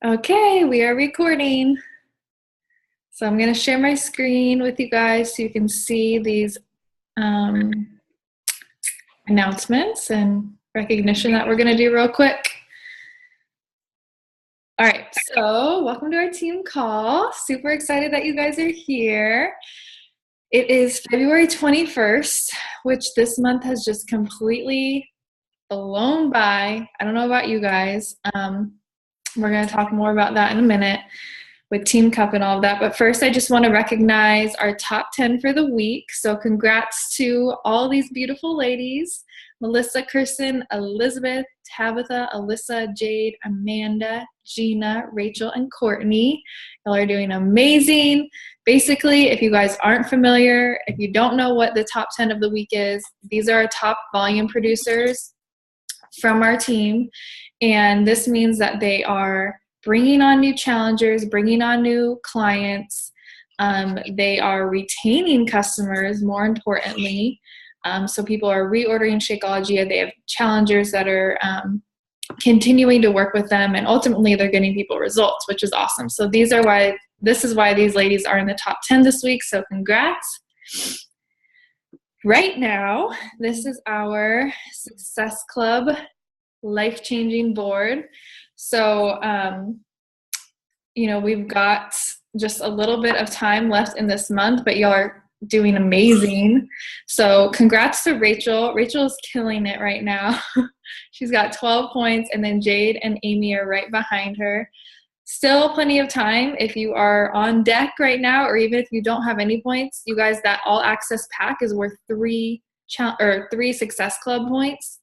Okay, we are recording. So I'm going to share my screen with you guys so you can see these um, announcements and recognition that we're going to do real quick. All right, so welcome to our team call. Super excited that you guys are here. It is February 21st, which this month has just completely blown by. I don't know about you guys. We're going to talk more about that in a minute with Team Cup and all of that. But first, I just want to recognize our top 10 for the week. So congrats to all these beautiful ladies: Melissa, Kirsten, Elizabeth, Tabitha, Alyssa, Jade, Amanda, Gina, Rachel, and Courtney. Y'all are doing amazing. Basically, if you guys aren't familiar, if you don't know what the top 10 of the week is, these are our top volume producers from our team. And this means that they are bringing on new challengers, bringing on new clients. They are retaining customers, more importantly. So people are reordering Shakeology. They have challengers that are continuing to work with them, and ultimately they're getting people results, which is awesome. So this is why these ladies are in the top 10 this week. So congrats. Right now, this is our Success Club life-changing board. So, we've got just a little bit of time left in this month, but y'all are doing amazing. So congrats to Rachel. Rachel is killing it right now. She's got 12 points, and then Jade and Amy are right behind her. Still plenty of time if you are on deck right now, or even if you don't have any points. You guys, that all access pack is worth three Success Club points.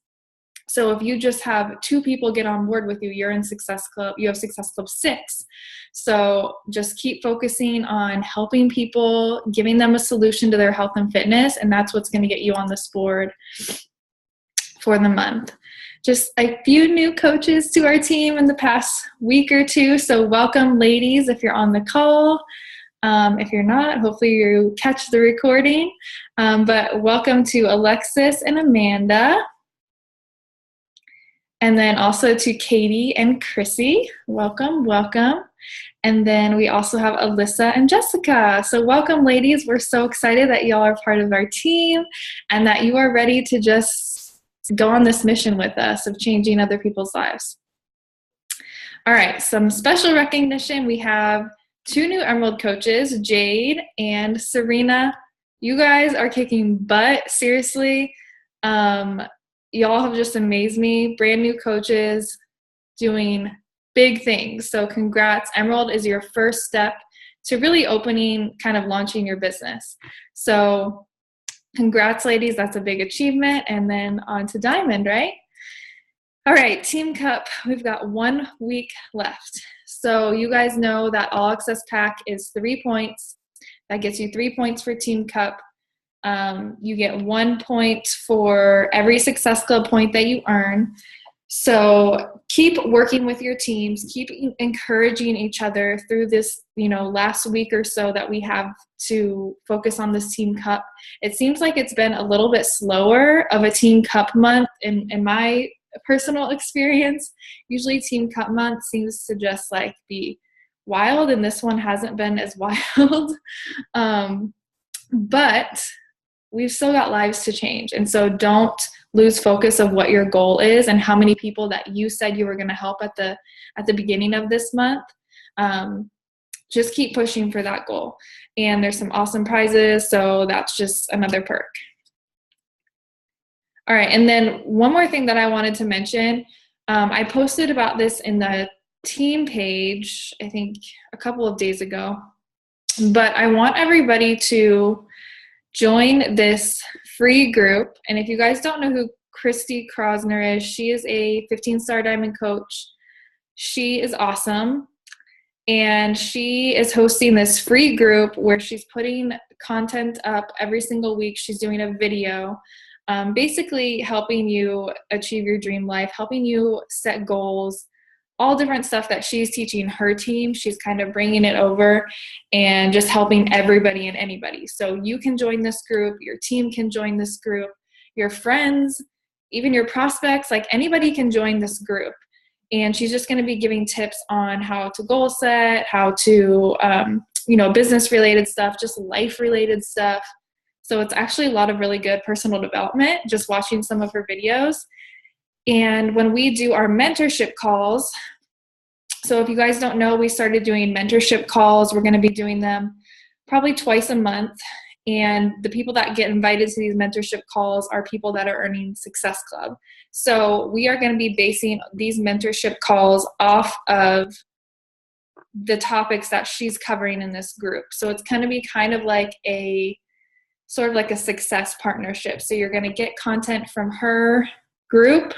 So if you just have 2 people get on board with you, you're in Success Club. You have Success Club 6. So just keep focusing on helping people, giving them a solution to their health and fitness, and that's what's going to get you on this board for the month. Just a few new coaches to our team in the past week or two. So welcome, ladies, if you're on the call. If you're not, hopefully you catch the recording. But welcome to Alexis and Amanda. And then also to Katie and Chrissy. Welcome, welcome. And then we also have Alyssa and Jessica. So welcome, ladies. We're so excited that y'all are part of our team and that you are ready to just go on this mission with us of changing other people's lives. All right, some special recognition. We have 2 new Emerald coaches, Jade and Serena. You guys are kicking butt, seriously. Y'all have just amazed me. Brand new coaches doing big things. So congrats. Emerald is your first step to really launching your business. So congrats, ladies. That's a big achievement. And then on to Diamond, right? All right, Team Cup. We've got 1 week left. So you guys know that All Access Pack is 3 points. That gets you 3 points for Team Cup. You get 1 point for every Success Club point that you earn. So keep working with your teams, keep encouraging each other through this, last week or so that we have to focus on this Team Cup. It seems like it's been a little bit slower of a Team Cup month in my personal experience. Usually Team Cup month seems to just be wild, and this one hasn't been as wild. But we've still got lives to change. And so don't lose focus of what your goal is and how many people that you said you were going to help at the beginning of this month. Just keep pushing for that goal. And there's some awesome prizes, so that's just another perk. All right, and then one more thing that I wanted to mention. I posted about this in the team page, I think a couple of days ago. But I want everybody to join this free group. And if you guys don't know who Christy Krosner is, she is a 15-star diamond coach. She is awesome. And she is hosting this free group where she's putting content up every single week. She's doing a video, basically helping you achieve your dream life, helping you set goals, all different stuff that she's teaching her team. She's kind of bringing it over and just helping everybody and anybody. So you can join this group, your team can join this group, your friends, even your prospects, anybody can join this group. And she's just going to be giving tips on how to goal set, how to, business related stuff, just life related stuff. So it's actually a lot of really good personal development, just watching some of her videos. And when we do our mentorship calls, so if you guys don't know, we started doing mentorship calls. We're going to be doing them probably twice a month. And the people that get invited to these mentorship calls are people that are earning Success Club. So we are going to be basing these mentorship calls off of the topics that she's covering in this group. So it's going to be kind of like a sort of like a success partnership. So you're going to get content from her group,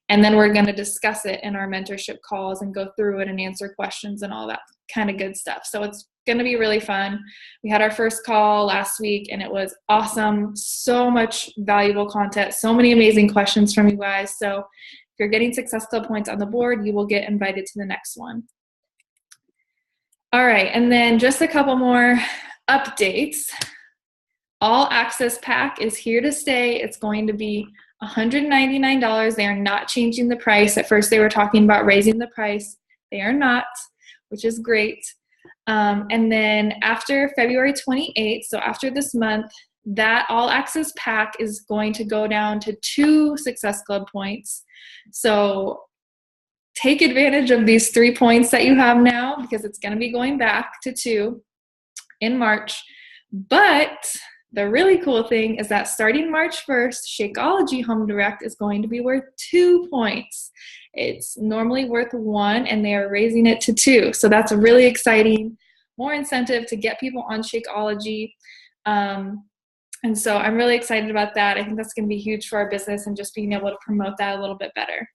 and then we're going to discuss it in our mentorship calls and go through it and answer questions and all that kind of good stuff. So it's going to be really fun. We had our first call last week and it was awesome. So much valuable content, so many amazing questions from you guys. So if you're getting Success Club points on the board, you will get invited to the next one. All right, and then just a couple more updates. All Access Pack is here to stay. It's going to be $199. They are not changing the price. At first they were talking about raising the price. They are not, which is great. And then after February 28th, so after this month, that All Access Pack is going to go down to 2 Success Club points. So take advantage of these 3 points that you have now, because it's going to be going back to 2 in March. But the really cool thing is that starting March 1st, Shakeology Home Direct is going to be worth 2 points. It's normally worth 1, and they are raising it to 2. So that's really exciting. More incentive to get people on Shakeology. And so I'm really excited about that. I think that's going to be huge for our business and just being able to promote that a little bit better.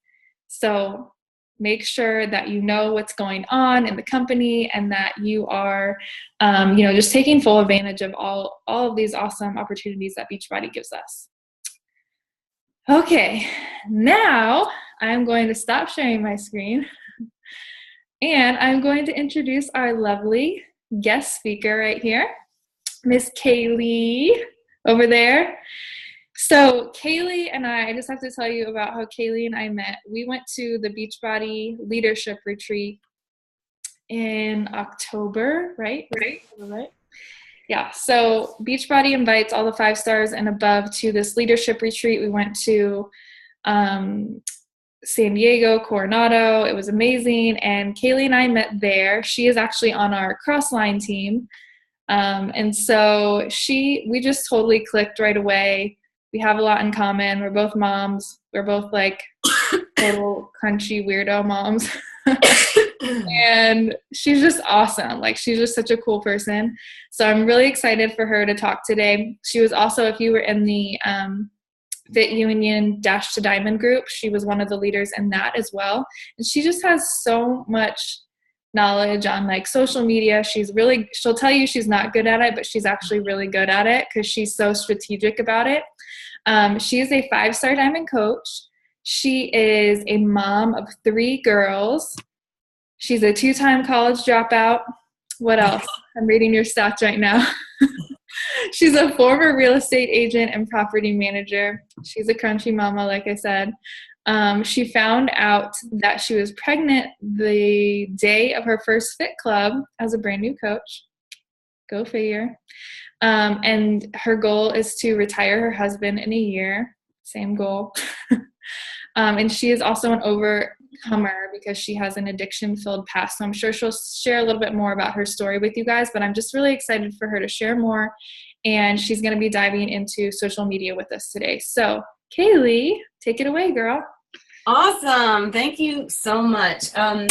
So make sure that you know what's going on in the company and that you are, just taking full advantage of all of these awesome opportunities that Beachbody gives us. Okay, now I'm going to stop sharing my screen and I'm going to introduce our lovely guest speaker right here, Miss K-Lee over there. So K-Lee and I just have to tell you about how K-Lee and I met. We went to the Beachbody Leadership Retreat in October, right? Right? Yeah, so Beachbody invites all the 5 stars and above to this leadership retreat. We went to San Diego, Coronado. It was amazing, and K-Lee and I met there. She is actually on our Crossline team, and so we just totally clicked right away. We have a lot in common. We're both moms. We're both like total crunchy weirdo moms. And she's just awesome. Like, she's just such a cool person. So I'm really excited for her to talk today. She was also, if you were in the Fit Union Dash to Diamond group, she was one of the leaders in that as well. And she just has so much knowledge on like social media. She'll tell you she's not good at it, but she's actually really good at it because she's so strategic about it. She is a 5-star diamond coach. She is a mom of 3 girls. She's a 2-time college dropout. What else? I'm reading your stats right now. She's a former real estate agent and property manager. She's a crunchy mama, like I said. She found out that she was pregnant the day of her first Fit Club as a brand new coach. Go figure. And her goal is to retire her husband in a year. Same goal. And she is also an overcomer because she has an addiction-filled past. So I'm sure she'll share a little bit more about her story with you guys, but I'm just really excited for her to share more. And she's going to be diving into social media with us today. So K-Lee, take it away, girl. Awesome. Thank you so much. I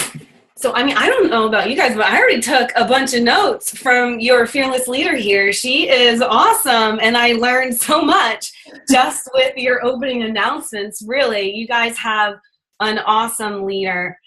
don't know about you guys, but I already took a bunch of notes from your fearless leader here. She is awesome, and I learned so much just with your opening announcements. Really, you guys have an awesome leader.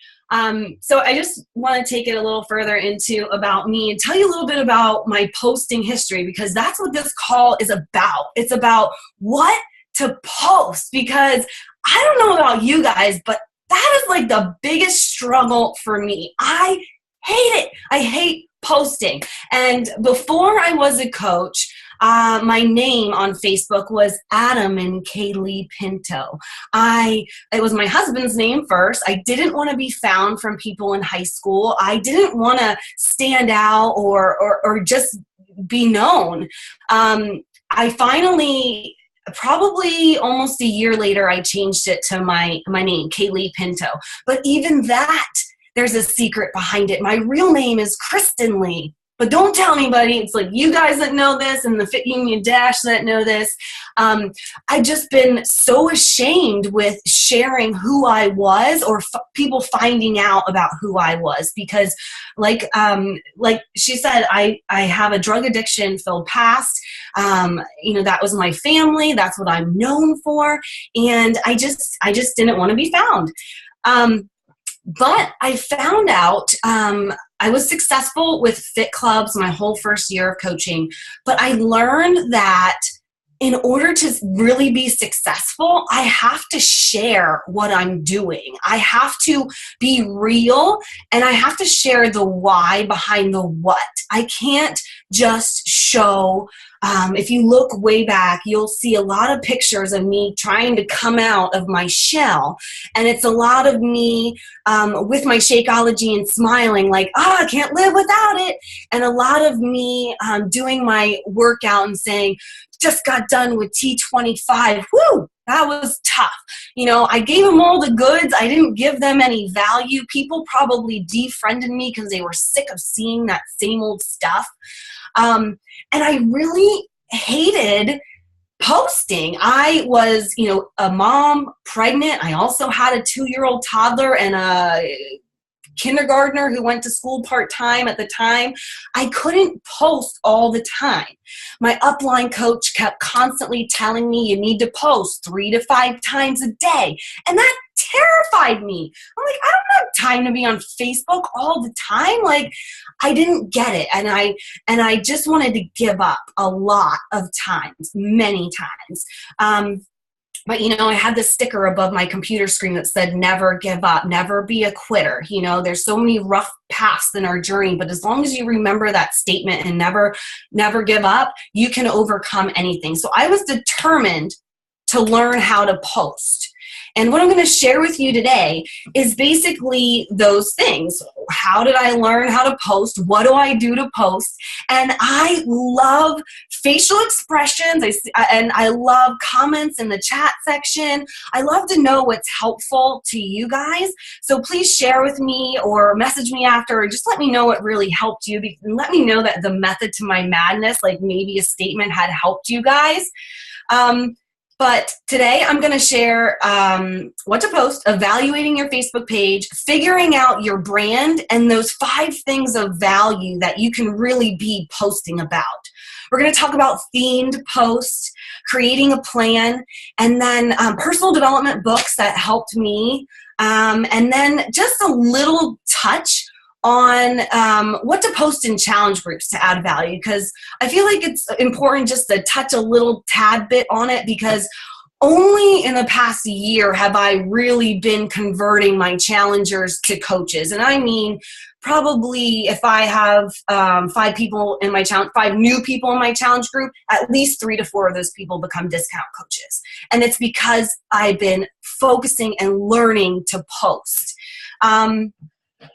So I just want to take it a little further into about me and tell you a little bit about my posting history, because that's what this call is about. It's about what to post, because I don't know about you guys, but that is like the biggest struggle for me. I hate it. I hate posting. And before I was a coach, My name on Facebook was Adam and K-Lee Pinto. It was my husband's name first. I didn't want to be found from people in high school. I didn't want to stand out or just be known. I finally, probably almost a year later, I changed it to my name, K-Lee Pinto. But even that, there's a secret behind it. My real name is Kristen Lee. But don't tell anybody. It's like you guys that know this and the Fit Union Dash that know this. I've just been so ashamed with sharing who I was or people finding out about who I was because like she said, I have a drug addiction filled past. That was my family. That's what I'm known for. And I just didn't want to be found. But I found out I was successful with fit clubs my whole first year of coaching, but I learned that in order to really be successful, I have to share what I'm doing. I have to be real and I have to share the why behind the what. I can't just show. If you look way back, you'll see a lot of pictures of me trying to come out of my shell. And it's a lot of me with my Shakeology and smiling like, I can't live without it. And a lot of me doing my workout and saying, just got done with T25. Woo, that was tough. I gave them all the goods. I didn't give them any value. People probably defriended me because they were sick of seeing that same old stuff. And I really hated posting. I was, a mom, pregnant. I also had a 2-year-old toddler and a kindergartner who went to school part-time at the time. I couldn't post all the time. My upline coach kept constantly telling me you need to post 3 to 5 times a day. And that terrified me. I'm like, I don't have time to be on Facebook all the time. Like, I didn't get it. And I just wanted to give up a lot of times, many times. But, I had this sticker above my computer screen that said, never give up, never be a quitter. There's so many rough paths in our journey, but as long as you remember that statement and never give up, you can overcome anything. So I was determined to learn how to post. And what I'm going to share with you today is basically those things. How did I learn how to post? What do I do to post? And I love facial expressions, and I love comments in the chat section. I love to know what's helpful to you guys. So please share with me or message me after, or just let me know what really helped you. And let me know that the method to my madness, like maybe a statement had helped you guys. But today I'm going to share what to post, evaluating your Facebook page, figuring out your brand, and those 5 things of value that you can really be posting about. We're going to talk about themed posts, creating a plan, and then personal development books that helped me, and then just a little touch on what to post in challenge groups to add value, because I feel like it's important just to touch a little tad bit on it, because only in the past year have I really been converting my challengers to coaches. And I mean, probably if I have 5 people in my challenge, 5 new people in my challenge group, at least 3 to 4 of those people become discount coaches. And it's because I've been focusing and learning to post.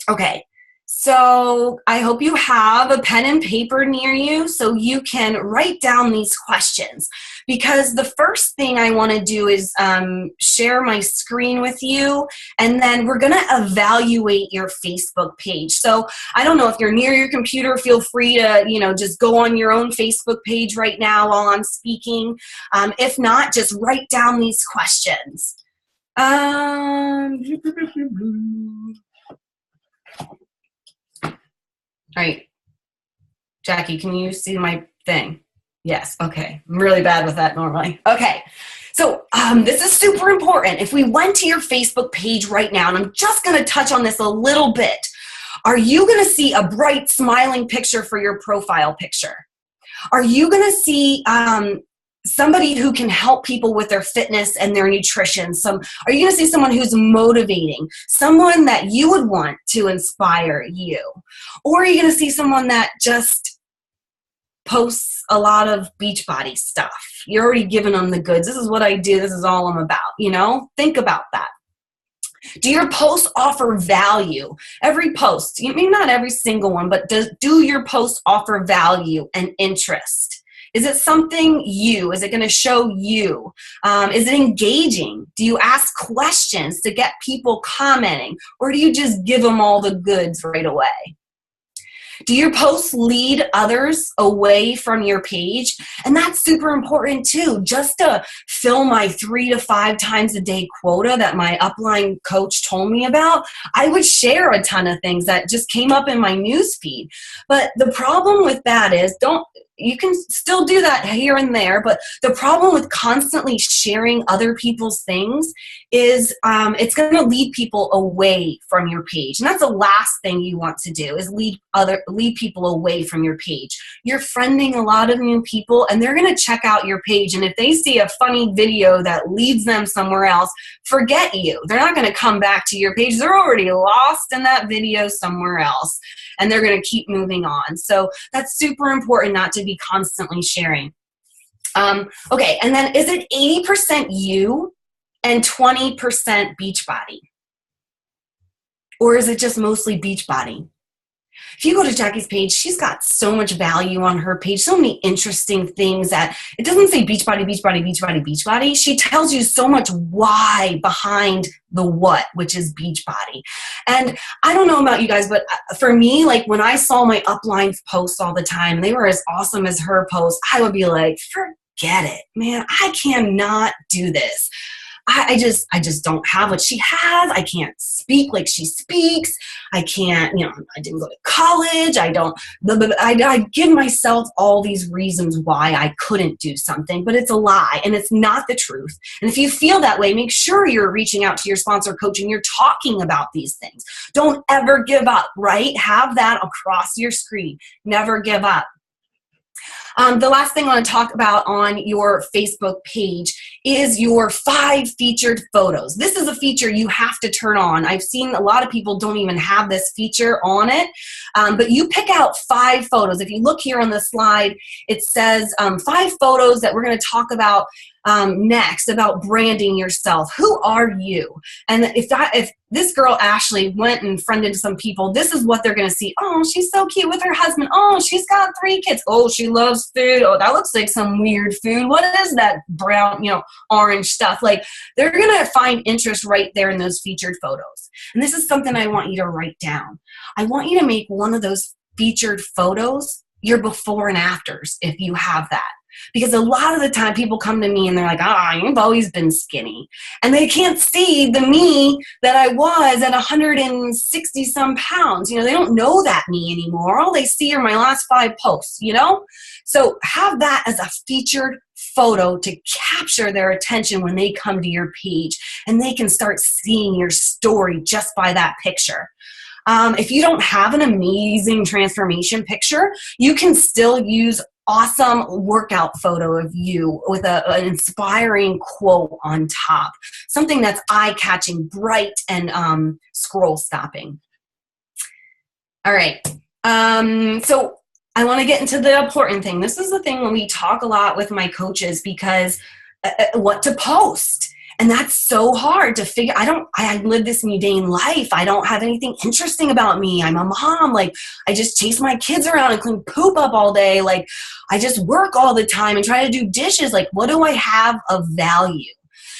Okay. So I hope you have a pen and paper near you so you can write down these questions, because the first thing I want to do is share my screen with you, and then we're going to evaluate your Facebook page. So I don't know if you're near your computer, feel free to, just go on your own Facebook page right now while I'm speaking. If not, just write down these questions. All right, Jackie, can you see my thing? Yes, okay. I'm really bad with that normally. Okay, so this is super important. If we went to your Facebook page right now, and I'm just going to touch on this a little bit, are you going to see a bright, smiling picture for your profile picture? Are you going to see somebody who can help people with their fitness and their nutrition? Are you going to see someone who's motivating, someone that you would want to inspire you? Or are you going to see someone that just posts a lot of Beachbody stuff. You're already giving them the goods. This is what I do. This is all I'm about. You know, think about that. Do your posts offer value? Every post, maybe not every single one, but do your posts offer value and interest? Is it something is it going to show you? Is it engaging? Do you ask questions to get people commenting? Or do you just give them all the goods right away? Do your posts lead others away from your page? And that's super important too. Just to fill my 3 to 5 times a day quota that my upline coach told me about, I would share a ton of things that just came up in my news feed. But the problem with that is, you can still do that here and there, but the problem with constantly sharing other people's things is it's going to lead people away from your page. And that's the last thing you want to do, is lead people away from your page. You're friending a lot of new people, and they're going to check out your page. And if they see a funny video that leads them somewhere else, forget you. They're not going to come back to your page. They're already lost in that video somewhere else, and they're going to keep moving on. So that's super important, not to be constantly sharing. Okay, and then is it 80% you and 20% Beachbody? Or is it just mostly Beachbody? If you go to Jackie's page, she's got so much value on her page, so many interesting things that it doesn't say Beachbody, Beachbody, Beachbody, Beachbody. She tells you so much why behind the what, which is Beachbody. And I don't know about you guys, but for me, like when I saw my upline posts all the time, they were as awesome as her posts, I would be like, forget it, man, I cannot do this. I just don't have what she has. I can't speak like she speaks. I can't, I didn't go to college. I give myself all these reasons why I couldn't do something, but it's a lie and it's not the truth. And if you feel that way, make sure you're reaching out to your sponsor coach and you're talking about these things. Don't ever give up, right? Have that across your screen. Never give up. The last thing I want to talk about on your Facebook page is your 5 featured photos. This is a feature you have to turn on. I've seen a lot of people don't even have this feature on it, but you pick out 5 photos. If you look here on the slide, it says 5 photos that we're going to talk about next, about branding yourself. Who are you? And if this girl Ashley went and friended some people, this is what they're going to see. Oh, she's so cute with her husband. Oh, she's got 3 kids. Oh, she loves food. Oh, that looks like some weird food. What is that brown, orange stuff? Like, they're going to find interest right there in those featured photos. And this is something I want you to write down. I want you to make one of those featured photos your before and afters, if you have that. Because a lot of the time people come to me and they're like, you've always been skinny. And they can't see the me that I was at 160 some pounds. They don't know that me anymore. All they see are my last 5 posts, So have that as a featured photo to capture their attention when they come to your page, and they can start seeing your story just by that picture. If you don't have an amazing transformation picture, you can still use awesome workout photo of you with an inspiring quote on top. Something that's eye-catching, bright, and scroll-stopping. All right. So I want to get into the important thing. This is the thing when we talk a lot with my coaches, because what to post. And that's so hard to figure. I live this mundane life. I don't have anything interesting about me. I'm a mom. Like, I just chase my kids around and clean poop up all day. Like, I just work all the time and try to do dishes. Like, what do I have of value?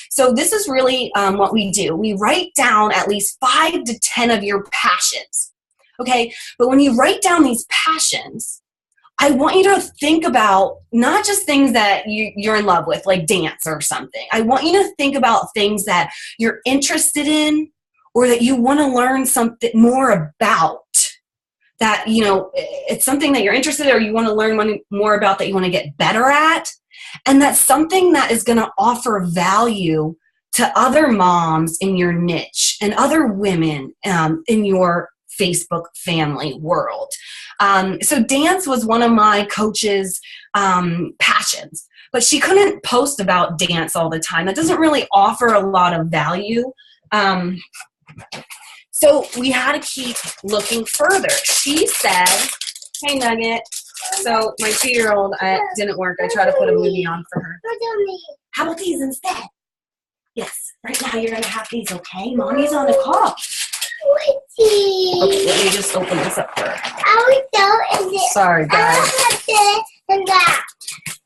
So this is really what we do. We write down at least 5 to 10 of your passions. Okay. But when you write down these passions, I want you to think about not just things that you're in love with, like dance or something. I want you to think about things that you're interested in, or that you want to learn something more about. That, it's something that you're interested in, or you want to learn more about, that you want to get better at. And that's something that is going to offer value to other moms in your niche and other women in your Facebook family world. So dance was one of my coach's passions, but she couldn't post about dance all the time. That doesn't really offer a lot of value. So we had to keep looking further. She said, hey Nugget, So my 2-year-old, didn't work. I tried to put a movie on for her. How about these instead? Yes. Right now you're going to have these, okay? Mommy's on the call. Okay, let me just open this up for her. Sorry, guys.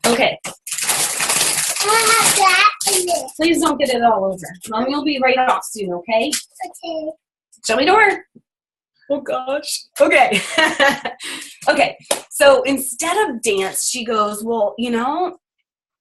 Okay. Please don't get it all over. Mommy will be right off soon, okay? Okay. Show me the door. Oh, gosh. Okay. Okay. So instead of dance, she goes, well, you know,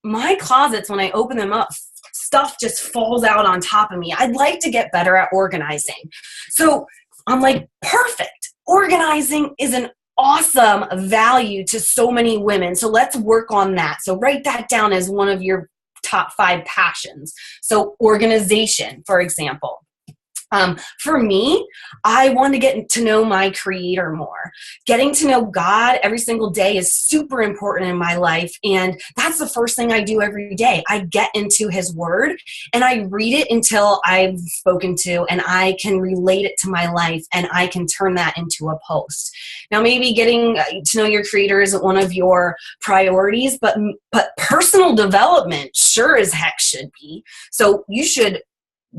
my closets, when I open them up, stuff just falls out on top of me. I'd like to get better at organizing. So I'm like, perfect. Organizing is an awesome value to so many women. So let's work on that. So write that down as one of your top 5 passions. So organization, for example. For me, I want to get to know my Creator more. Getting to know God every single day is super important in my life, and that's the first thing I do every day. I get into His Word, and I read it until I've spoken to, and I can relate it to my life, and I can turn that into a post. Now, maybe getting to know your Creator isn't one of your priorities, but personal development sure as heck should be. So you should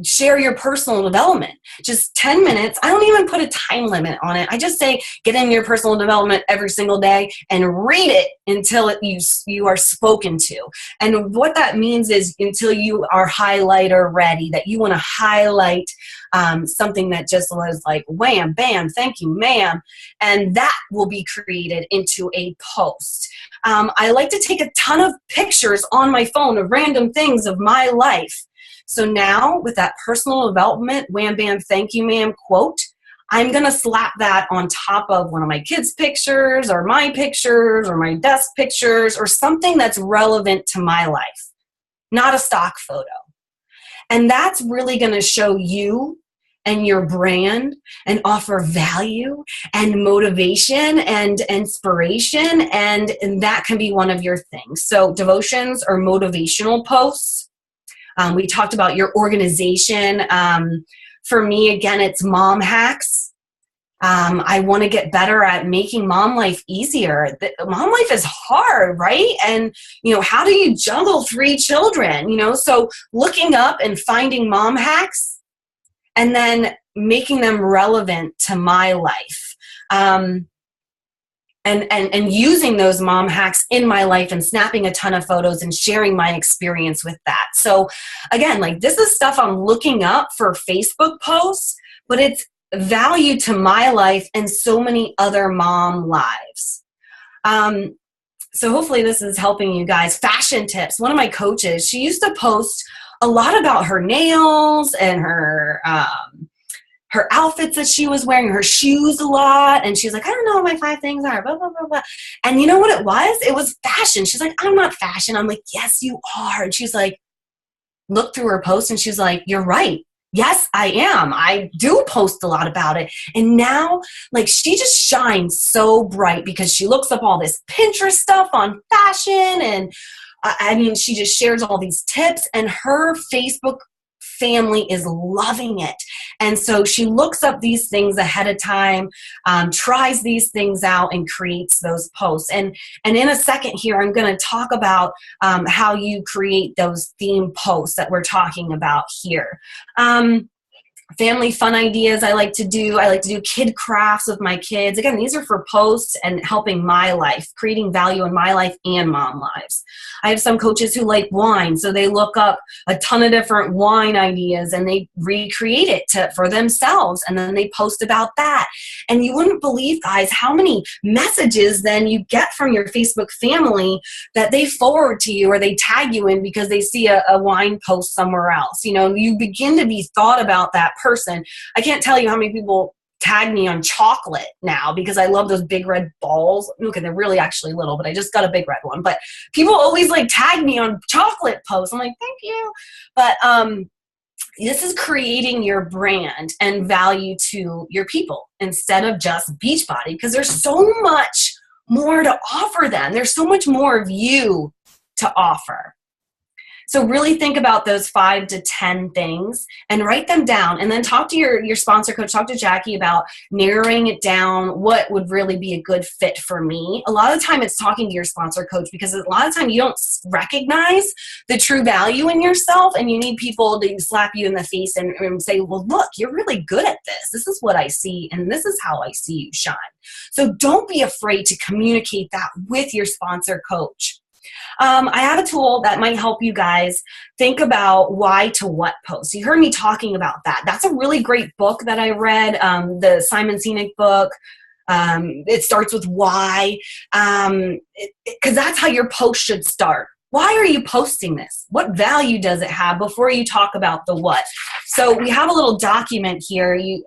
share your personal development. Just 10 minutes. I don't even put a time limit on it. I just say get in your personal development every single day and read it until you are spoken to. And what that means is until you are highlighter ready, that you want to highlight something that just was like wham, bam, thank you, ma'am. And that will be created into a post. I like to take a ton of pictures on my phone of random things of my life. So now with that personal development, wham, bam, thank you, ma'am quote, I'm going to slap that on top of one of my kids' pictures or my desk pictures or something that's relevant to my life, not a stock photo. And that's really going to show you and your brand and offer value and motivation and inspiration. And that can be one of your things. So devotions or motivational posts. We talked about your organization. For me, again, it's mom hacks. I want to get better at making mom life easier. Mom life is hard, right? And, you know, how do you juggle 3 children? You know, so looking up and finding mom hacks and then making them relevant to my life. And using those mom hacks in my life and snapping a ton of photos and sharing my experience with that. So again, like this is stuff I'm looking up for Facebook posts, but it's value to my life and so many other mom lives. So hopefully this is helping you guys. Fashion tips. One of my coaches, she used to post a lot about her nails and her outfits that she was wearing, her shoes a lot. And she's like, I don't know what my 5 things are, blah, blah, blah, blah. And you know what it was? It was fashion. She's like, I'm not fashion. I'm like, yes, you are. And she's like, looked through her post and she's like, you're right. Yes, I am. I do post a lot about it. And now, like, she just shines so bright because she looks up all this Pinterest stuff on fashion. And I mean, she just shares all these tips and her Facebook family is loving it. And so she looks up these things ahead of time, tries these things out and creates those posts. And in a second here, I'm going to talk about how you create those theme posts that we're talking about here. Family fun ideas I like to do. I like to do kid crafts with my kids. Again, these are for posts and helping my life, creating value in my life and mom lives. I have some coaches who like wine, so they look up a ton of different wine ideas and they recreate it for themselves, and then they post about that. And you wouldn't believe, guys, how many messages then you get from your Facebook family that they forward to you or they tag you in because they see a wine post somewhere else. You know, you begin to be thought about that person. I can't tell you how many people tag me on chocolate now because I love those big red balls. Okay, they're really actually little, but I just got a big red one. But people always like tag me on chocolate posts. I'm like, thank you. But this is creating your brand and value to your people instead of just Beachbody, because there's so much more to offer them. There's so much more of you to offer. So really think about those 5 to 10 things and write them down, and then talk to your sponsor coach, talk to Jackie about narrowing it down. What would really be a good fit for me? A lot of the time it's talking to your sponsor coach, because a lot of the time you don't recognize the true value in yourself, and you need people to slap you in the face and say, well, look, you're really good at this. This is what I see, and this is how I see you shine. So don't be afraid to communicate that with your sponsor coach. I have a tool that might help you guys think about why to what post. You heard me talking about that. That's a really great book that I read, the Simon Sinek book. It starts with why, because that's how your post should start. Why are you posting this? What value does it have before you talk about the what? So we have a little document here. You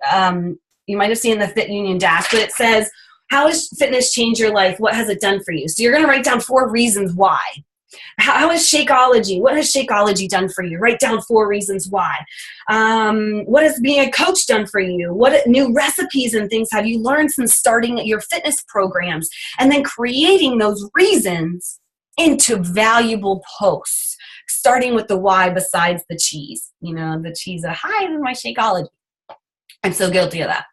might have seen the Fit Union Dash, but it says, how has fitness changed your life? What has it done for you? So you're going to write down 4 reasons why. How is Shakeology? What has Shakeology done for you? Write down 4 reasons why. What has being a coach done for you? What new recipes and things have you learned since starting your fitness programs? And then creating those reasons into valuable posts, starting with the why besides the cheese. You know, the cheese, hi, this is my Shakeology. I'm so guilty of that.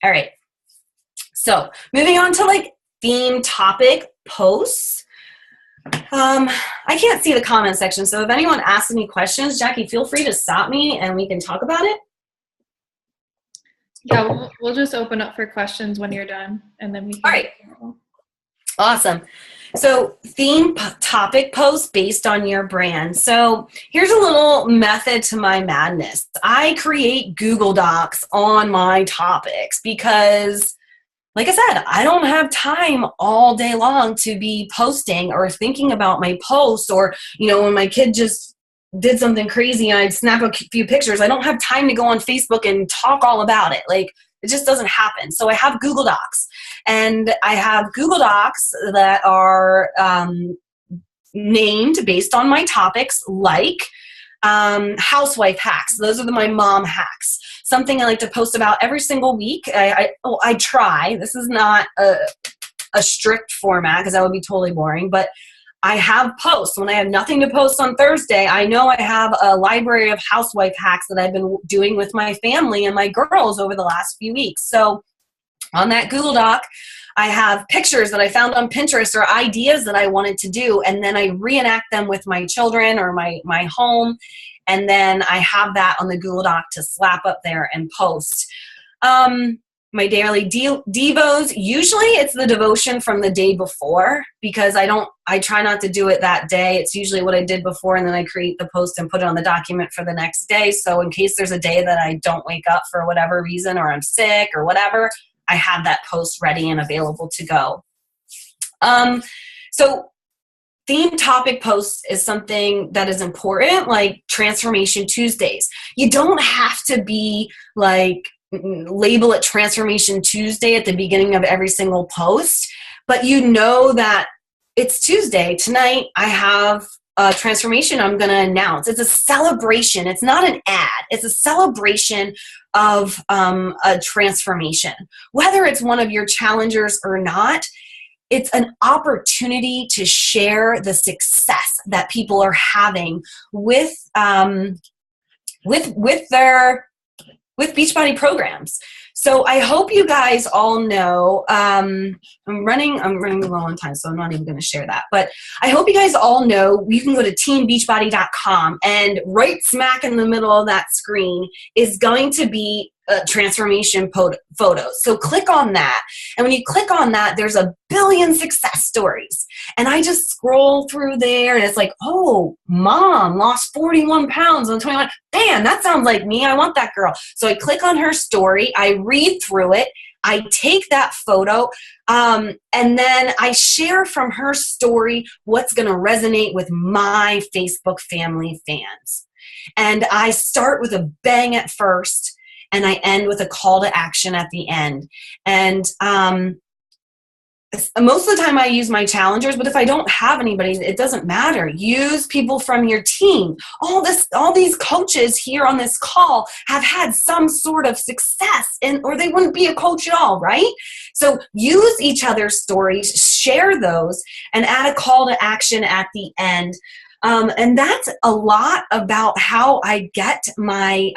All right. So moving on to like theme topic posts. I can't see the comment section. So if anyone asks any questions, Jackie, feel free to stop me and we can talk about it. Yeah, we'll just open up for questions when you're done, and then we can. All right. Awesome. So theme topic posts based on your brand. So here's a little method to my madness. I create Google Docs on my topics because, like I said, I don't have time all day long to be posting or thinking about my posts, or, you know, when my kid just did something crazy and I'd snap a few pictures, I don't have time to go on Facebook and talk all about it. Like, it just doesn't happen. So I have Google Docs, and I have Google Docs that are named based on my topics, like housewife hacks. Those are my mom hacks. Something I like to post about every single week. I try. This is not a strict format because that would be totally boring, but I have posts. When I have nothing to post on Thursday, I know I have a library of housewife hacks that I've been doing with my family and my girls over the last few weeks. So on that Google Doc, I have pictures that I found on Pinterest or ideas that I wanted to do, and then I reenact them with my children or my home, and then I have that on the Google Doc to slap up there and post. My daily devos, usually it's the devotion from the day before, because I try not to do it that day. It's usually what I did before, and then I create the post and put it on the document for the next day. So in case there's a day that I don't wake up for whatever reason, or I'm sick or whatever, I have that post ready and available to go. So theme topic posts is something that is important, like Transformation Tuesdays. You don't have to be like, label it Transformation Tuesday at the beginning of every single post, but you know that it's Tuesday. Tonight I have a transformation I'm going to announce. It's a celebration. It's not an ad. It's a celebration of a transformation. Whether it's one of your challengers or not, it's an opportunity to share the success that people are having with Beachbody programs. So I hope you guys all know, I'm running low on time, so I'm not even going to share that. But I hope you guys all know you can go to teambeachbody.com, and right smack in the middle of that screen is going to be transformation photos. So click on that. And when you click on that, there's a billion success stories. And I just scroll through there, and it's like, oh, mom lost 41 pounds on 21. Damn, that sounds like me. I want that girl. So I click on her story. I read through it. I take that photo, and then I share from her story what's going to resonate with my Facebook family fans. And I start with a bang at first, and I end with a call to action at the end. And most of the time I use my challengers, but if I don't have anybody, it doesn't matter. Use people from your team. All these coaches here on this call have had some sort of success, or they wouldn't be a coach at all, right? So use each other's stories, share those, and add a call to action at the end. And that's a lot about how I get my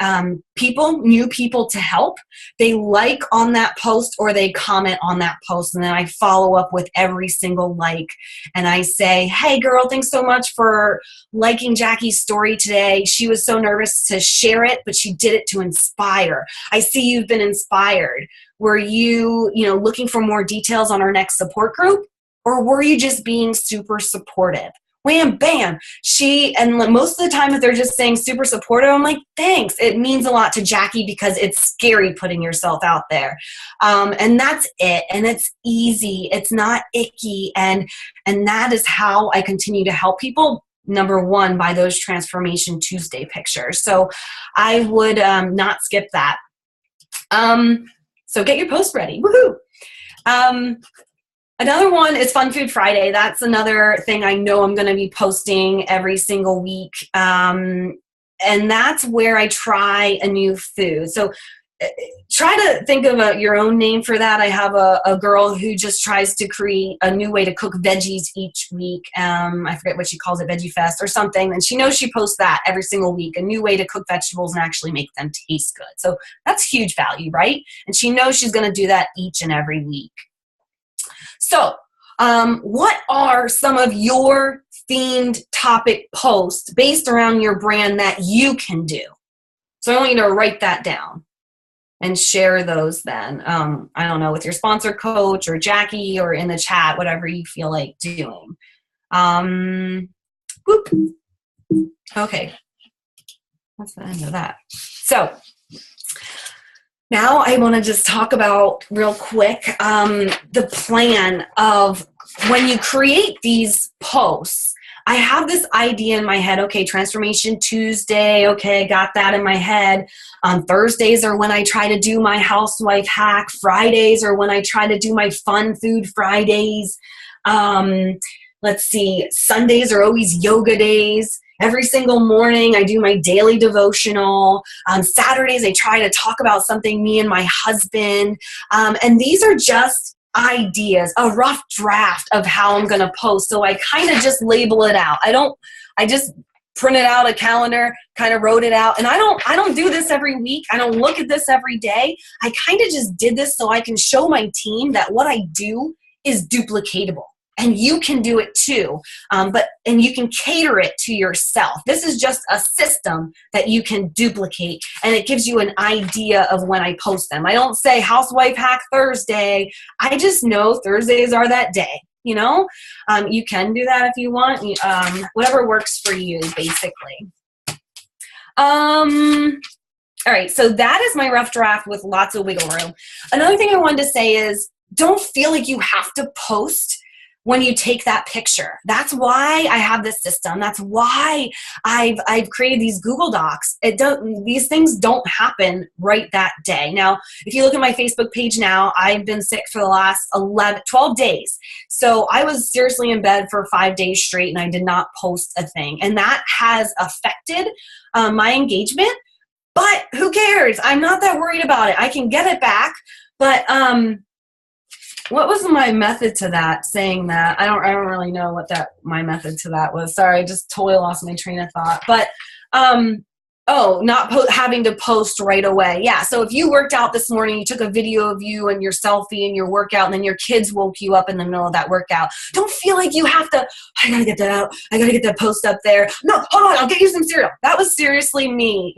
new people to help. They like on that post or they comment on that post, and then I follow up with every single like. And I say, hey girl, thanks so much for liking Jackie's story today. She was so nervous to share it, but she did it to inspire. I see you've been inspired. Were you, looking for more details on our next support group? Or were you just being super supportive? Wham, bam. And most of the time, if they're just saying super supportive, I'm like, thanks. It means a lot to Jackie because it's scary putting yourself out there. And that's it. And it's easy. It's not icky. And that is how I continue to help people. Number one, by those Transformation Tuesday pictures. So I would not skip that. So get your post ready. Woohoo! Another one is Fun Food Friday. That's another thing I know I'm going to be posting every single week. And that's where I try a new food. So try to think of your own name for that. I have a girl who just tries to create a new way to cook veggies each week. I forget what she calls it, Veggie Fest or something. And she knows she posts that every single week, a new way to cook vegetables and actually make them taste good. So that's huge value, right? And she knows she's going to do that each and every week. So, what are some of your themed topic posts based around your brand that you can do? So I want you to write that down and share those then. I don't know, with your sponsor coach or Jackie or in the chat, whatever you feel like doing. Whoop. Okay. That's the end of that. So now I want to just talk about real quick the plan of when you create these posts. I have this idea in my head, okay, Transformation Tuesday, okay, I got that in my head. Thursdays are when I try to do my housewife hack. Fridays are when I try to do my fun food Fridays. Let's see, Sundays are always yoga days. Every single morning, I do my daily devotional. On Saturdays, I try to talk about something, me and my husband. And these are just ideas, a rough draft of how I'm going to post. So I kind of just label it out. I just printed out a calendar, kind of wrote it out. And I don't do this every week. I don't look at this every day. I kind of just did this so I can show my team that what I do is duplicatable. And you can do it too, and you can cater it to yourself. This is just a system that you can duplicate, and it gives you an idea of when I post them. I don't say Housewife Hack Thursday. I just know Thursdays are that day. You can do that if you want. Whatever works for you, basically. All right, so that is my rough draft with lots of wiggle room. Another thing I wanted to say is don't feel like you have to post when you take that picture. That's why I have this system. That's why I've created these Google Docs. These things don't happen right that day. Now, if you look at my Facebook page now, I've been sick for the last 12 days. So I was seriously in bed for 5 days straight and I did not post a thing. And that has affected my engagement, but who cares? I'm not that worried about it. I can get it back. But what was my method to that, saying that? I don't really know what my method to that was. Sorry, I just totally lost my train of thought. But, not having to post right away. Yeah, so if you worked out this morning, you took a video of you and your selfie and your workout, and then your kids woke you up in the middle of that workout. Don't feel like you have to, I got to get that out. I got to get that post up there. No, hold on, I'll get you some cereal. That was seriously me,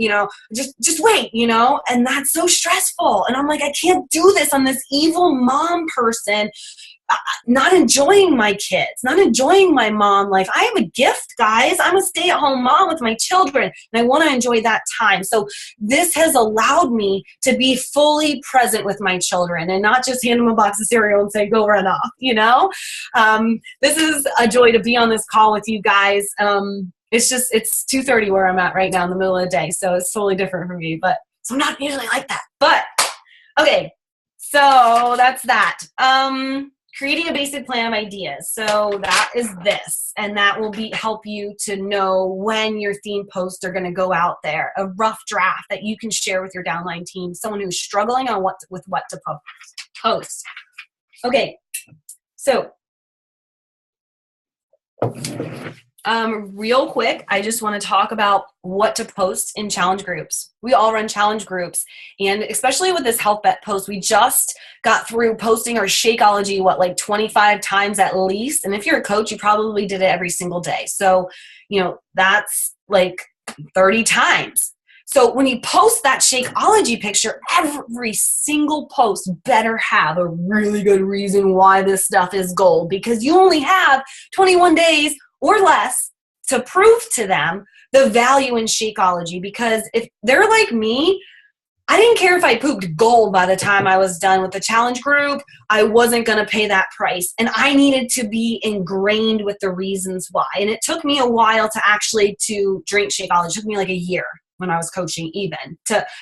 just wait, and that's so stressful. And I'm like, I can't do this. I'm this evil mom person, not enjoying my kids, not enjoying my mom life. I have a gift, guys. I'm a stay-at-home mom with my children, and I want to enjoy that time. So this has allowed me to be fully present with my children and not just hand them a box of cereal and say, go run off, This is a joy to be on this call with you guys. It's 2:30 where I'm at right now in the middle of the day, so it's totally different for me, so I'm not usually like that. But, okay, so that's that. creating a basic plan of ideas. So that is this, and that will help you to know when your theme posts are going to go out there. A rough draft that you can share with your downline team, someone who's struggling on what to post. Okay, so real quick, I just want to talk about what to post in challenge groups. We all run challenge groups, and especially with this health bet post, we just got through posting our Shakeology, like 25 times at least. And if you're a coach, you probably did it every single day. So, that's like 30 times. So when you post that Shakeology picture, every single post better have a really good reason why this stuff is gold, because you only have 21 days or less to prove to them the value in Shakeology. Because if they're like me, I didn't care if I pooped gold by the time I was done with the challenge group. I wasn't going to pay that price. And I needed to be ingrained with the reasons why. And it took me a while to drink Shakeology. It took me like a year when I was coaching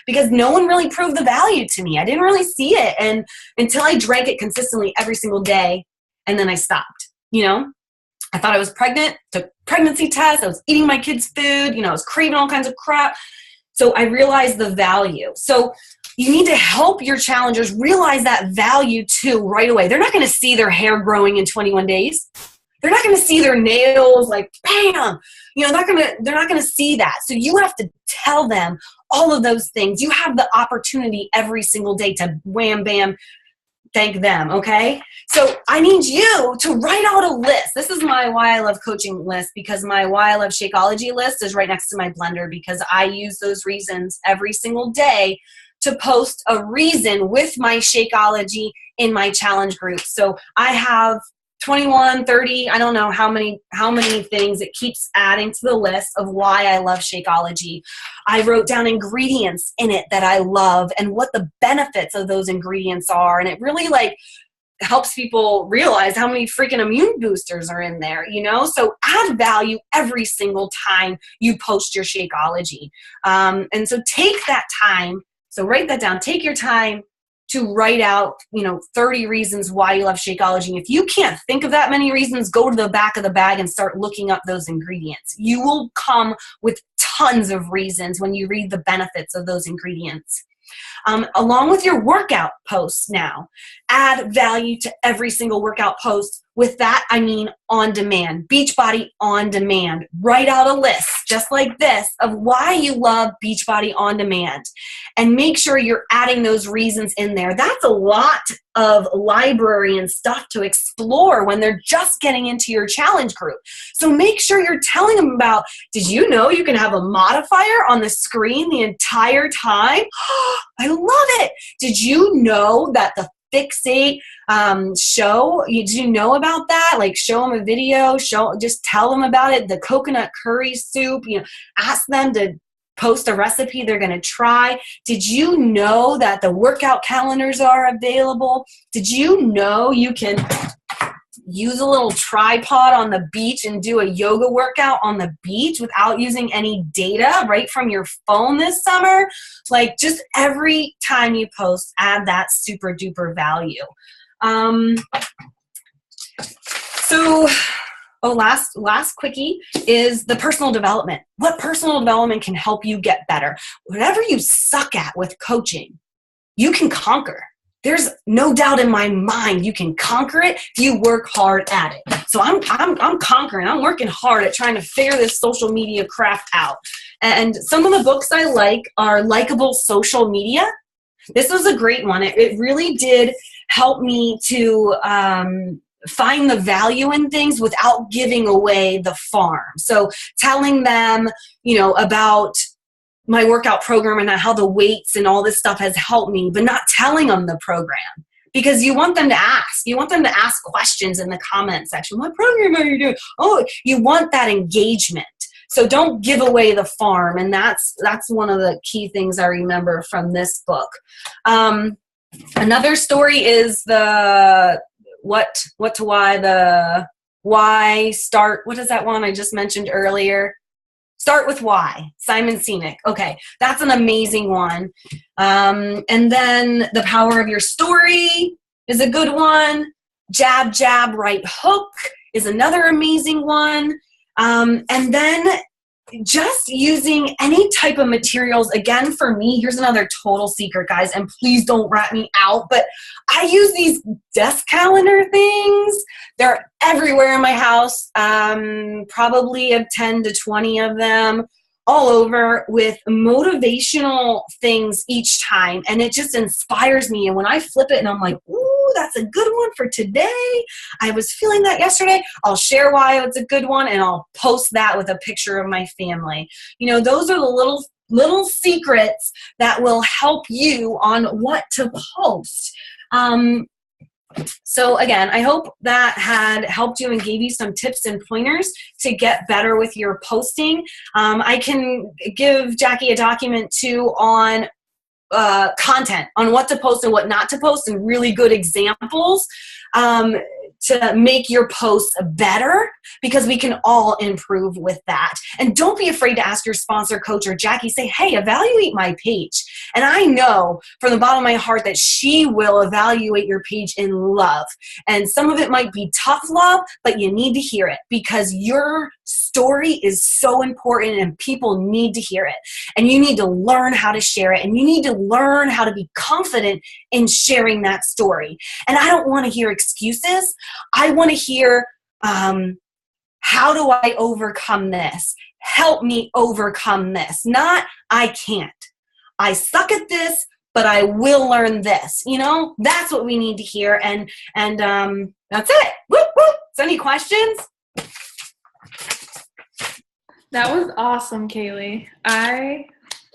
because no one really proved the value to me. I didn't really see it. And until I drank it consistently every single day, and then I stopped, I thought I was pregnant, took pregnancy tests, I was eating my kids' food, I was craving all kinds of crap. So I realized the value. So you need to help your challengers realize that value too right away. They're not going to see their hair growing in 21 days. They're not going to see their nails like bam. They're not going to see that. So you have to tell them all of those things. You have the opportunity every single day to wham bam thank them, okay? So I need you to write out a list. This is my Why I Love Coaching list, because my Why I Love Shakeology list is right next to my blender, because I use those reasons every single day to post a reason with my Shakeology in my challenge group. So I have 21, 30, I don't know how many things. It keeps adding to the list of why I love Shakeology. I wrote down ingredients in it that I love and what the benefits of those ingredients are. And it really helps people realize how many freaking immune boosters are in there, So add value every single time you post your Shakeology. And so take that time. So write that down. Take your time to write out, 30 reasons why you love Shakeology. And if you can't think of that many reasons, go to the back of the bag and start looking up those ingredients. You will come with tons of reasons when you read the benefits of those ingredients. Along with your workout posts now, add value to every single workout post. With that, I mean on demand, Beachbody on demand. Write out a list just like this of why you love Beachbody on demand, and make sure you're adding those reasons in there. That's a lot of library and stuff to explore when they're just getting into your challenge group. So make sure you're telling them about, did you know you can have a modifier on the screen the entire time? I love it. Did you know that the Fixate show, did you know about that? Show them a video, just tell them about it. The coconut curry soup, ask them to post a recipe they're going to try. Did you know that the workout calendars are available? Did you know you can use a little tripod on the beach and do a yoga workout on the beach without using any data right from your phone this summer? Just every time you post, add that super duper value. Last quickie is the personal development. What personal development can help you get better? Whatever you suck at with coaching, you can conquer. There's no doubt in my mind you can conquer it if you work hard at it. So I'm conquering. I'm working hard at trying to figure this social media craft out. And some of the books I like are Likeable Social Media. This was a great one. It really did help me to find the value in things without giving away the farm. So telling them, about my workout program and how the weights and all this stuff has helped me, but not telling them the program, because you want them to ask. You want them to ask questions in the comment section. What program are you doing? Oh, you want that engagement. So don't give away the farm. And that's one of the key things I remember from this book. Another story is the what to why, the why start. What is that one I just mentioned earlier? Start with Why, Simon Sinek. Okay, that's an amazing one. And then The Power of Your Story is a good one. jab, jab, right hook is another amazing one. And then just using any type of materials. Again, for me, here's another total secret, guys, and please don't rat me out, but I use these desk calendar things. They're everywhere in my house, probably of 10 to 20 of them, all over, with motivational things each time. And it just inspires me. And when I flip it and I'm like, ooh, that's a good one for today. I was feeling that yesterday. I'll share why it's a good one, and I'll post that with a picture of my family. You know, those are the little secrets that will help you on what to post. So again, I hope that had helped you and gave you some tips and pointers to get better with your posting. I can give Jackie a document too on content, on what to post and what not to post, and really good examples to make your posts better, because we can all improve with that. And don't be afraid to ask your sponsor, coach, or Jackie, say, hey, evaluate my page. And I know from the bottom of my heart that she will evaluate your page in love. And some of it might be tough love, but you need to hear it, because your story is so important and people need to hear it. And you need to learn how to share it, and you need to learn how to be confident in sharing that story. And I don't want to hear excuses. I want to hear, how do I overcome this? Help me overcome this. Not, I can't. I suck at this, but I will learn this. You know, that's what we need to hear. And that's it. Whoop, whoop. So any questions? That was awesome, K-Lee. I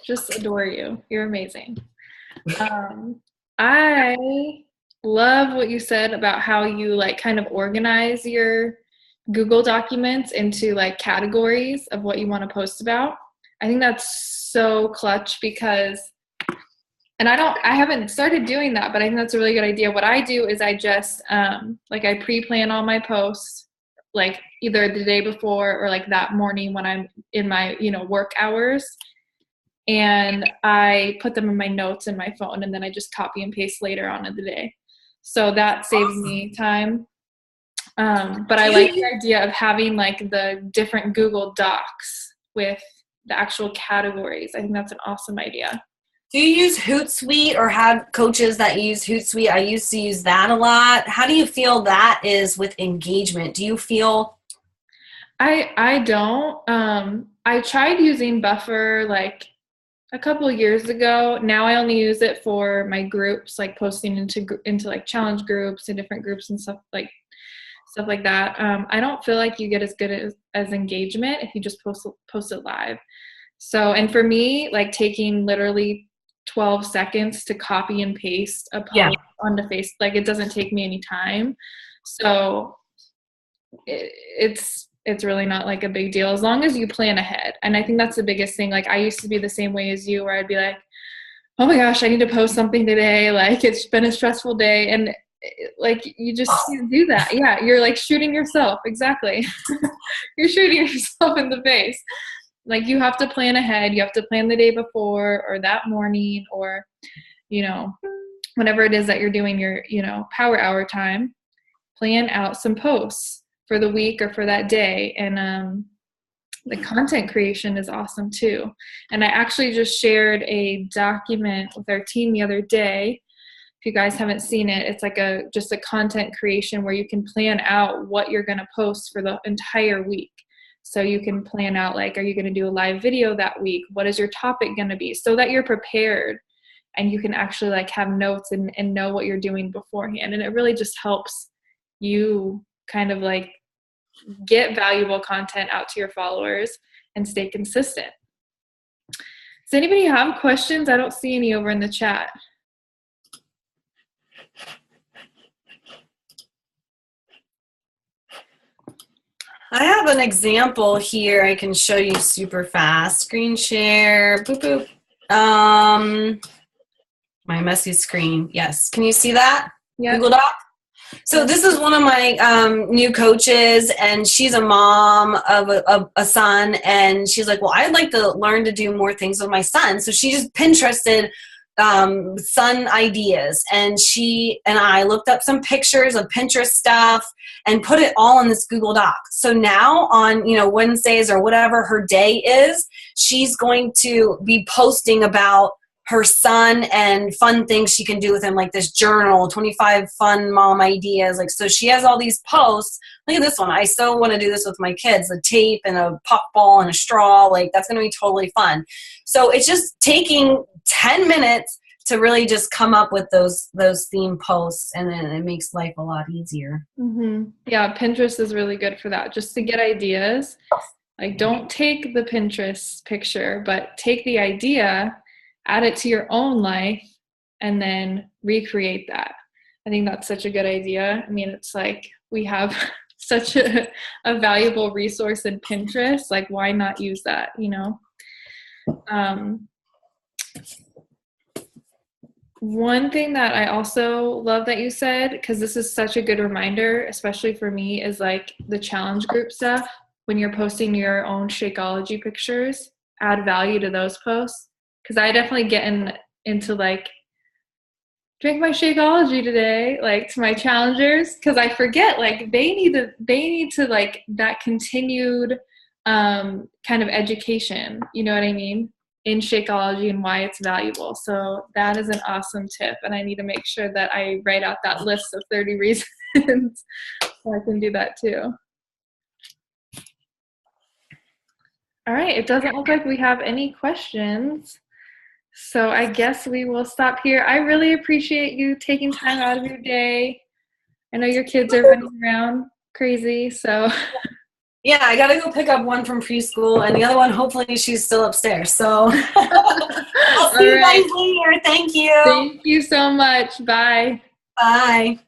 just adore you. You're amazing. I love what you said about how you like kind of organize your Google documents into like categories of what you want to post about. I think that's so clutch, because, and I haven't started doing that, but I think that's a really good idea. What I do is I just like I pre-plan all my posts, like either the day before or like that morning when I'm in my, work hours. And I put them in my notes in my phone, and then I just copy and paste later on in the day. So that saves me time. But I like the idea of having like the different Google Docs with the actual categories. I think that's an awesome idea. Do you use Hootsuite or have coaches that use Hootsuite? I used to use that a lot. How do you feel that is with engagement? Do you feel? I don't. I tried using Buffer like a couple of years ago. Now I only use it for my groups, like posting into like challenge groups and different groups and stuff like that. I don't feel like you get as good as engagement if you just post it live. So, and for me, like taking literally 12 seconds to copy and paste a post onto Facebook, like it doesn't take me any time. So it's really not like a big deal as long as you plan ahead. And I think that's the biggest thing. Like I used to be the same way as you, where I'd be like, oh my gosh, I need to post something today. Like it's been a stressful day. And like you just can't do that. Yeah, you're like shooting yourself. Exactly. You're shooting yourself in the face. Like you have to plan ahead. You have to plan the day before or that morning, or whenever it is that you're doing your power hour time, plan out some posts for the week or for that day. And the content creation is awesome too. And I actually just shared a document with our team the other day. If you guys haven't seen it, it's like just a content creation where you can plan out what you're going to post for the entire week. So you can plan out, like, are you going to do a live video that week? What is your topic going to be? So that you're prepared and you can actually like have notes and know what you're doing beforehand. And it really just helps you kind of like get valuable content out to your followers and stay consistent. Does anybody have questions? I don't see any over in the chat. I have an example here I can show you super fast. Screen share, boop, boop. My messy screen, yes. Can you see that? Yeah. Google Doc? So this is one of my new coaches, and she's a mom of a son, and she's like, well, I'd like to learn to do more things with my son. So she just Pinterested sun ideas, and she and I looked up some pictures of Pinterest stuff and put it all in this Google Doc. So now on, Wednesdays or whatever her day is, she's going to be posting about her son and fun things she can do with him, like this journal, 25 fun mom ideas. Like, so she has all these posts. Look at this one. I so want to do this with my kids, a tape and a pop ball and a straw. Like, that's going to be totally fun. So it's just taking 10 minutes to really just come up with those theme posts, and then it makes life a lot easier. Mm-hmm. Yeah, Pinterest is really good for that, just to get ideas. Like, don't take the Pinterest picture, but take the idea, add it to your own life, and then recreate that. I think that's such a good idea. I mean, it's like we have such a valuable resource in Pinterest. Like, why not use that, One thing that I also love that you said, because this is such a good reminder, especially for me, is like the challenge group stuff. When you're posting your own Shakeology pictures, add value to those posts. Because I definitely get into like, drink my Shakeology today, like to my challengers, because I forget, like they need to like that continued kind of education, you know what I mean, in Shakeology and why it's valuable. So that is an awesome tip, and I need to make sure that I write out that list of 30 reasons so I can do that too. All right, it doesn't look like we have any questions. So I guess we will stop here. I really appreciate you taking time out of your day. I know your kids are running around crazy, so. Yeah, I gotta go pick up one from preschool, and the other one, hopefully she's still upstairs. So I'll see you guys later. Thank you. Thank you so much. Bye. Bye.